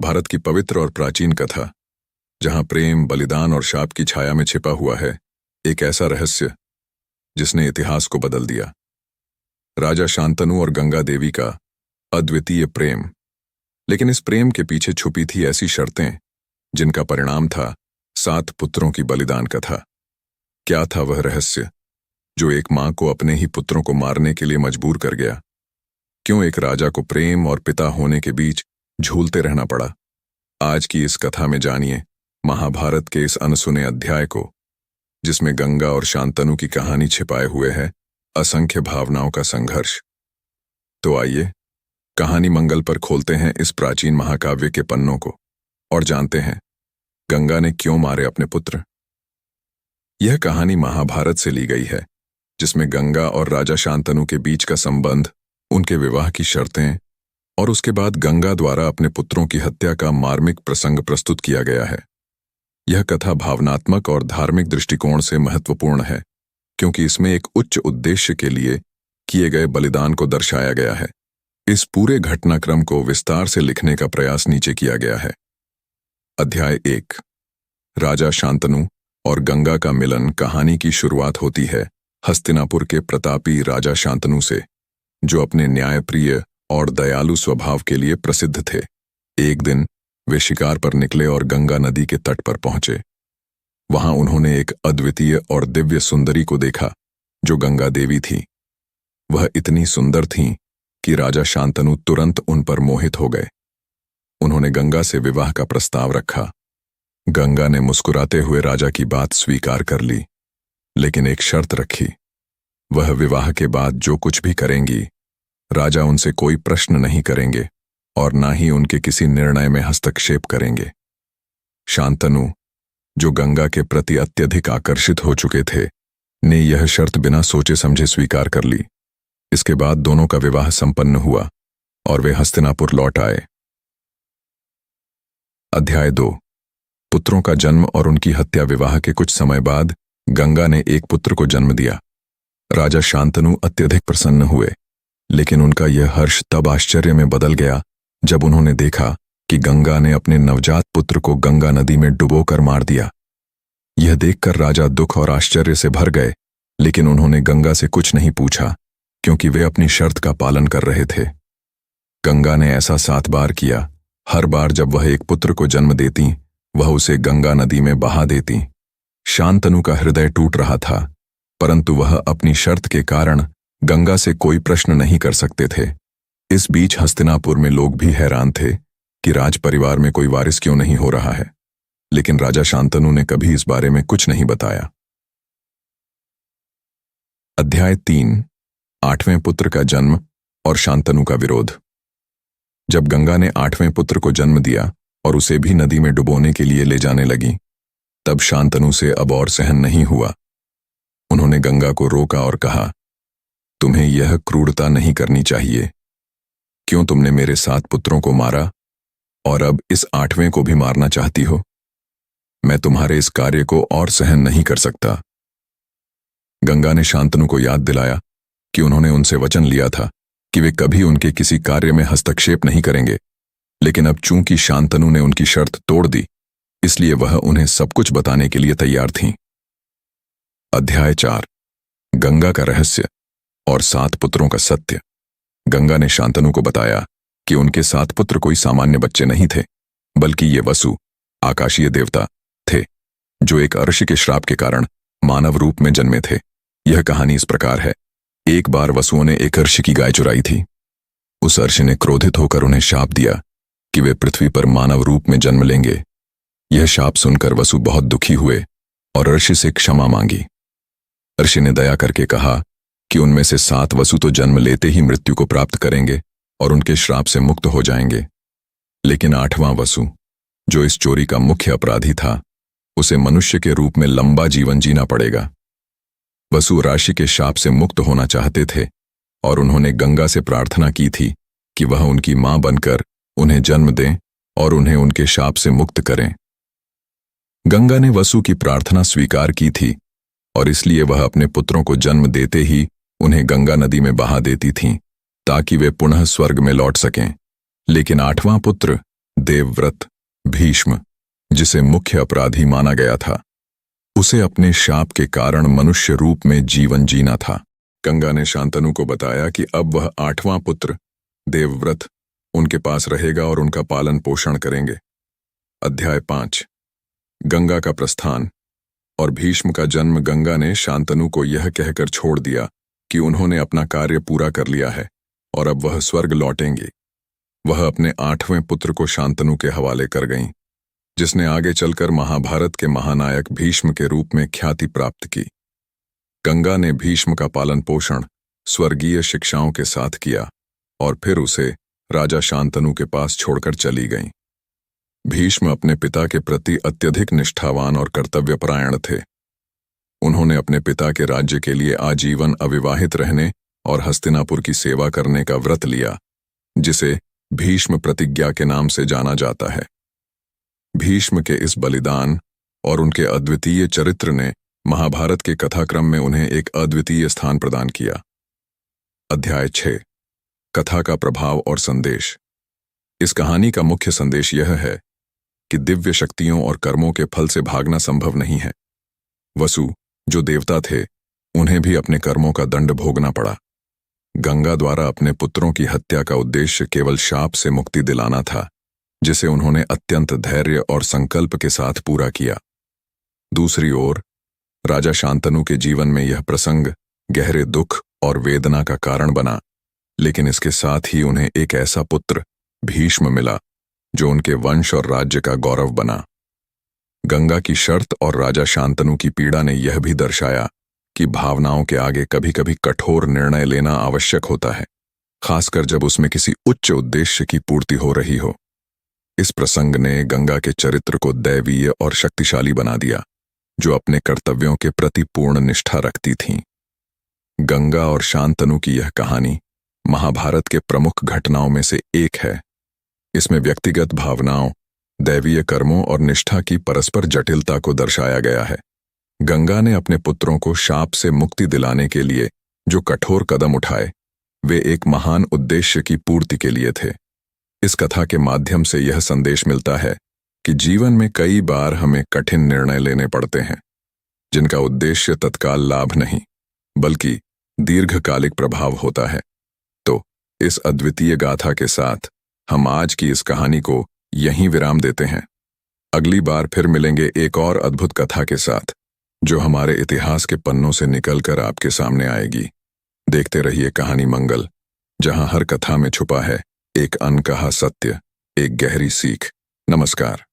भारत की पवित्र और प्राचीन कथा, जहां प्रेम, बलिदान और शाप की छाया में छिपा हुआ है एक ऐसा रहस्य जिसने इतिहास को बदल दिया। राजा शांतनु और गंगा देवी का अद्वितीय प्रेम। लेकिन इस प्रेम के पीछे छुपी थी ऐसी शर्तें जिनका परिणाम था 7 पुत्रों की बलिदान कथा। क्या था वह रहस्य जो एक मां को अपने ही पुत्रों को मारने के लिए मजबूर कर गया? क्यों एक राजा को प्रेम और पिता होने के बीच झूलते रहना पड़ा? आज की इस कथा में जानिए महाभारत के इस अनसुने अध्याय को, जिसमें गंगा और शांतनु की कहानी छिपाए हुए है असंख्य भावनाओं का संघर्ष। तो आइए कहानी मंगल पर खोलते हैं इस प्राचीन महाकाव्य के पन्नों को और जानते हैं गंगा ने क्यों मारे अपने पुत्र। यह कहानी महाभारत से ली गई है, जिसमें गंगा और राजा शांतनु के बीच का संबंध, उनके विवाह की शर्तें और उसके बाद गंगा द्वारा अपने पुत्रों की हत्या का मार्मिक प्रसंग प्रस्तुत किया गया है। यह कथा भावनात्मक और धार्मिक दृष्टिकोण से महत्वपूर्ण है, क्योंकि इसमें एक उच्च उद्देश्य के लिए किए गए बलिदान को दर्शाया गया है। इस पूरे घटनाक्रम को विस्तार से लिखने का प्रयास नीचे किया गया है। अध्याय 1। राजा शांतनु और गंगा का मिलन। कहानी की शुरुआत होती है हस्तिनापुर के प्रतापी राजा शांतनु से, जो अपने न्यायप्रिय और दयालु स्वभाव के लिए प्रसिद्ध थे। एक दिन वे शिकार पर निकले और गंगा नदी के तट पर पहुंचे। वहां उन्होंने एक अद्वितीय और दिव्य सुंदरी को देखा, जो गंगा देवी थी। वह इतनी सुंदर थीं कि राजा शांतनु तुरंत उन पर मोहित हो गए। उन्होंने गंगा से विवाह का प्रस्ताव रखा। गंगा ने मुस्कुराते हुए राजा की बात स्वीकार कर ली, लेकिन एक शर्त रखी। वह विवाह के बाद जो कुछ भी करेंगी, राजा उनसे कोई प्रश्न नहीं करेंगे और ना ही उनके किसी निर्णय में हस्तक्षेप करेंगे। शांतनु, जो गंगा के प्रति अत्यधिक आकर्षित हो चुके थे, ने यह शर्त बिना सोचे समझे स्वीकार कर ली। इसके बाद दोनों का विवाह संपन्न हुआ और वे हस्तिनापुर लौट आए। अध्याय 2। पुत्रों का जन्म और उनकी हत्या। विवाह के कुछ समय बाद गंगा ने एक पुत्र को जन्म दिया। राजा शांतनु अत्यधिक प्रसन्न हुए, लेकिन उनका यह हर्ष तब आश्चर्य में बदल गया जब उन्होंने देखा कि गंगा ने अपने नवजात पुत्र को गंगा नदी में डुबोकर मार दिया। यह देखकर राजा दुख और आश्चर्य से भर गए, लेकिन उन्होंने गंगा से कुछ नहीं पूछा, क्योंकि वे अपनी शर्त का पालन कर रहे थे। गंगा ने ऐसा 7 बार किया। हर बार जब वह एक पुत्र को जन्म देती, वह उसे गंगा नदी में बहा देती। शांतनु का हृदय टूट रहा था, परंतु वह अपनी शर्त के कारण गंगा से कोई प्रश्न नहीं कर सकते थे। इस बीच हस्तिनापुर में लोग भी हैरान थे कि राज परिवार में कोई वारिस क्यों नहीं हो रहा है, लेकिन राजा शांतनु ने कभी इस बारे में कुछ नहीं बताया। अध्याय 3। 8वें पुत्र का जन्म और शांतनु का विरोध। जब गंगा ने 8वें पुत्र को जन्म दिया और उसे भी नदी में डुबोने के लिए ले जाने लगी, तब शांतनु से अब और सहन नहीं हुआ। उन्होंने गंगा को रोका और कहा, तुम्हें यह क्रूरता नहीं करनी चाहिए। क्यों तुमने मेरे 7 पुत्रों को मारा और अब इस 8वें को भी मारना चाहती हो? मैं तुम्हारे इस कार्य को और सहन नहीं कर सकता। गंगा ने शांतनु को याद दिलाया कि उन्होंने उनसे वचन लिया था कि वे कभी उनके किसी कार्य में हस्तक्षेप नहीं करेंगे, लेकिन अब चूंकि शांतनु ने उनकी शर्त तोड़ दी, इसलिए वह उन्हें सब कुछ बताने के लिए तैयार थीं। अध्याय 4। गंगा का रहस्य और 7 पुत्रों का सत्य। गंगा ने शांतनु को बताया कि उनके 7 पुत्र कोई सामान्य बच्चे नहीं थे, बल्कि ये वसु, आकाशीय देवता थे, जो एक अर्षि के श्राप के कारण मानव रूप में जन्मे थे। यह कहानी इस प्रकार है। एक बार वसुओं ने एक अर्षि की गाय चुराई थी। उस अर्षि ने क्रोधित होकर उन्हें शाप दिया कि वे पृथ्वी पर मानव रूप में जन्म लेंगे। यह शाप सुनकर वसु बहुत दुखी हुए और अर्षि से क्षमा मांगी। अर्षि ने दया करके कहा कि उनमें से 7 वसु तो जन्म लेते ही मृत्यु को प्राप्त करेंगे और उनके श्राप से मुक्त हो जाएंगे, लेकिन 8वां वसु, जो इस चोरी का मुख्य अपराधी था, उसे मनुष्य के रूप में लंबा जीवन जीना पड़ेगा। वसु राशि के शाप से मुक्त होना चाहते थे और उन्होंने गंगा से प्रार्थना की थी कि वह उनकी मां बनकर उन्हें जन्म दें और उन्हें उनके शाप से मुक्त करें। गंगा ने वसु की प्रार्थना स्वीकार की थी और इसलिए वह अपने पुत्रों को जन्म देते ही उन्हें गंगा नदी में बहा देती थीं, ताकि वे पुनः स्वर्ग में लौट सकें। लेकिन 8वां पुत्र देवव्रत भीष्म, जिसे मुख्य अपराधी माना गया था, उसे अपने शाप के कारण मनुष्य रूप में जीवन जीना था। गंगा ने शांतनु को बताया कि अब वह 8वां पुत्र देवव्रत उनके पास रहेगा और उनका पालन पोषण करेंगे। अध्याय 5 गंगा का प्रस्थान और भीष्म का जन्म। गंगा ने शांतनु को यह कहकर छोड़ दिया कि उन्होंने अपना कार्य पूरा कर लिया है और अब वह स्वर्ग लौटेंगी। वह अपने 8वें पुत्र को शांतनु के हवाले कर गईं, जिसने आगे चलकर महाभारत के महानायक भीष्म के रूप में ख्याति प्राप्त की। गंगा ने भीष्म का पालन पोषण स्वर्गीय शिक्षाओं के साथ किया और फिर उसे राजा शांतनु के पास छोड़कर चली गईं। भीष्म अपने पिता के प्रति अत्यधिक निष्ठावान और कर्तव्यपरायण थे। उन्होंने अपने पिता के राज्य के लिए आजीवन अविवाहित रहने और हस्तिनापुर की सेवा करने का व्रत लिया, जिसे भीष्म प्रतिज्ञा के नाम से जाना जाता है। भीष्म के इस बलिदान और उनके अद्वितीय चरित्र ने महाभारत के कथाक्रम में उन्हें एक अद्वितीय स्थान प्रदान किया। अध्याय 6 कथा का प्रभाव और संदेश। इस कहानी का मुख्य संदेश यह है कि दिव्य शक्तियों और कर्मों के फल से भागना संभव नहीं है। वसु, जो देवता थे, उन्हें भी अपने कर्मों का दंड भोगना पड़ा। गंगा द्वारा अपने पुत्रों की हत्या का उद्देश्य केवल शाप से मुक्ति दिलाना था, जिसे उन्होंने अत्यंत धैर्य और संकल्प के साथ पूरा किया। दूसरी ओर राजा शांतनु के जीवन में यह प्रसंग गहरे दुख और वेदना का कारण बना, लेकिन इसके साथ ही उन्हें एक ऐसा पुत्र भीष्म मिला जो उनके वंश और राज्य का गौरव बना। गंगा की शर्त और राजा शांतनु की पीड़ा ने यह भी दर्शाया कि भावनाओं के आगे कभी-कभी कठोर निर्णय लेना आवश्यक होता है, खासकर जब उसमें किसी उच्च उद्देश्य की पूर्ति हो रही हो। इस प्रसंग ने गंगा के चरित्र को दैवीय और शक्तिशाली बना दिया, जो अपने कर्तव्यों के प्रति पूर्ण निष्ठा रखती थीं। गंगा और शांतनु की यह कहानी महाभारत के प्रमुख घटनाओं में से एक है। इसमें व्यक्तिगत भावनाओं, दैवीय कर्मों और निष्ठा की परस्पर जटिलता को दर्शाया गया है। गंगा ने अपने पुत्रों को शाप से मुक्ति दिलाने के लिए जो कठोर कदम उठाए, वे एक महान उद्देश्य की पूर्ति के लिए थे। इस कथा के माध्यम से यह संदेश मिलता है कि जीवन में कई बार हमें कठिन निर्णय लेने पड़ते हैं, जिनका उद्देश्य तत्काल लाभ नहीं, बल्कि दीर्घकालिक प्रभाव होता है। तो इस अद्वितीय गाथा के साथ हम आज की इस कहानी को यहीं विराम देते हैं। अगली बार फिर मिलेंगे एक और अद्भुत कथा के साथ, जो हमारे इतिहास के पन्नों से निकलकर आपके सामने आएगी। देखते रहिए कहानी मंगल, जहां हर कथा में छुपा है एक अनकहा सत्य, एक गहरी सीख। नमस्कार।